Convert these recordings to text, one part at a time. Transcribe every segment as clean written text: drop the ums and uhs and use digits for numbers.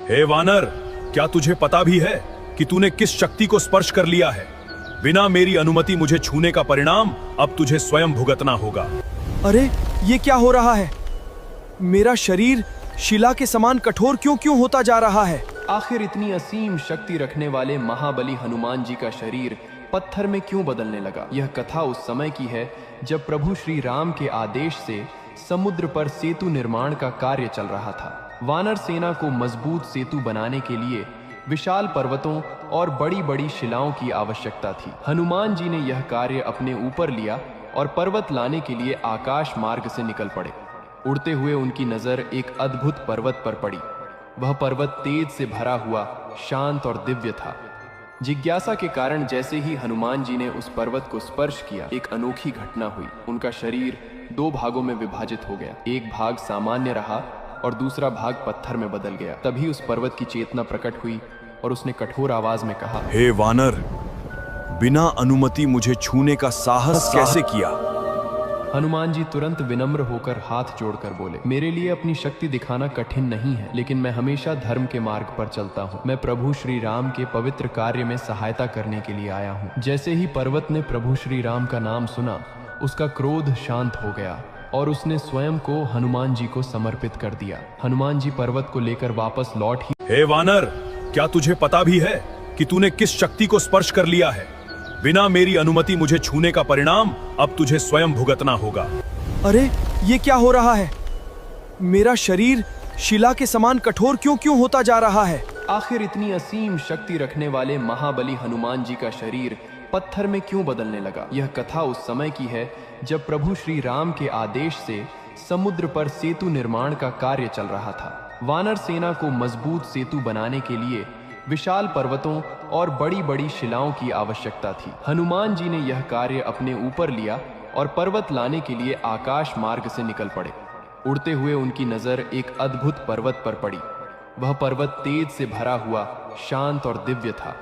हे वानर, क्या तुझे पता भी है कि तूने किस शक्ति को स्पर्श कर लिया है? बिना मेरी अनुमति मुझे छूने का परिणाम अब तुझे स्वयं भुगतना होगा। अरे ये क्या हो रहा है? मेरा शरीर शिला के समान कठोर क्यों क्यों होता जा रहा है? आखिर इतनी असीम शक्ति रखने वाले महाबली हनुमान जी का शरीर पत्थर में क्यों बदलने लगा? यह कथा उस समय की है जब प्रभु श्री राम के आदेश से समुद्र पर सेतु निर्माण का कार्य चल रहा था। वानर सेना को मजबूत सेतु बनाने के लिए विशाल पर्वतों और बड़ी बड़ी शिलाओं की आवश्यकता थी। हनुमान जी ने यह कार्य अपने ऊपर लिया और पर्वत लाने के लिए आकाश मार्ग से निकल पड़े। उड़ते हुए उनकी नजर एक अद्भुत पर्वत पर पड़ी। वह पर्वत तेज से भरा हुआ, शांत और दिव्य था। जिज्ञासा के कारण जैसे ही हनुमान जी ने उस पर्वत को स्पर्श किया, एक अनोखी घटना हुई। उनका शरीर दो भागों में विभाजित हो गया। एक भाग सामान्य रहा और दूसरा भाग पत्थर में बदल गया। तभी उस पर्वत की चेतना प्रकट हुई और उसने कठोर आवाज में कहा, हे वानर, बिना अनुमति मुझे छूने का साहस कैसे किया? हनुमान जी तुरंत विनम्र होकर हाथ जोड़कर बोले, मेरे लिए अपनी शक्ति दिखाना कठिन नहीं है, लेकिन मैं हमेशा धर्म के मार्ग पर चलता हूँ। मैं प्रभु श्री राम के पवित्र कार्य में सहायता करने के लिए आया हूँ। जैसे ही पर्वत ने प्रभु श्री राम का नाम सुना, उसका क्रोध शांत हो गया और उसने स्वयं को हनुमान जी को समर्पित कर दिया। हनुमान जी पर्वत को लेकर वापस लौट ही। हे वानर, क्या तुझे पता भी है कि तूने किस शक्ति को स्पर्श कर लिया है? बिना मेरी अनुमति मुझे छूने का परिणाम अब तुझे स्वयं भुगतना होगा। अरे ये क्या हो रहा है? मेरा शरीर शिला के समान कठोर क्यों क्यों होता जा रहा है? आखिर इतनी असीम शक्ति रखने वाले महाबली हनुमान जी का शरीर पत्थर में क्यों बदलने लगा? यह कथा उस समय की है जब प्रभु श्री राम के आदेश से समुद्र पर सेतु निर्माण का कार्य चल रहा था। वानर सेना को मजबूत सेतु बनाने के लिए विशाल पर्वतों और बड़ी बड़ी शिलाओं की आवश्यकता थी। हनुमान जी ने यह कार्य अपने ऊपर लिया और पर्वत लाने के लिए आकाश मार्ग से निकल पड़े। उड़ते हुए उनकी नजर एक अद्भुत पर्वत पर पड़ी। वह पर्वत तेज से भरा हुआ, शांत और दिव्य था।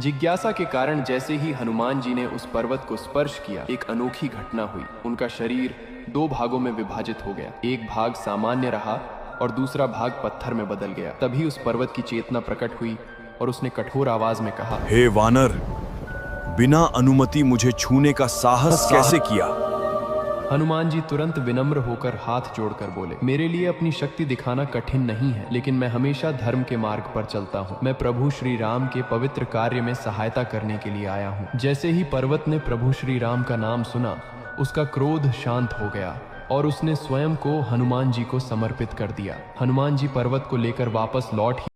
जिज्ञासा के कारण जैसे ही हनुमान जी ने उस पर्वत को स्पर्श किया, एक अनोखी घटना हुई। उनका शरीर दो भागों में विभाजित हो गया। एक भाग सामान्य रहा और दूसरा भाग पत्थर में बदल गया। तभी उस पर्वत की चेतना प्रकट हुई और उसने कठोर आवाज में कहा, हे वानर, बिना अनुमति मुझे छूने का साहस कैसे किया? हनुमान जी तुरंत विनम्र होकर हाथ जोड़कर बोले, मेरे लिए अपनी शक्ति दिखाना कठिन नहीं है, लेकिन मैं हमेशा धर्म के मार्ग पर चलता हूँ। मैं प्रभु श्री राम के पवित्र कार्य में सहायता करने के लिए आया हूँ। जैसे ही पर्वत ने प्रभु श्री राम का नाम सुना, उसका क्रोध शांत हो गया और उसने स्वयं को हनुमान जी को समर्पित कर दिया। हनुमान जी पर्वत को लेकर वापस लौट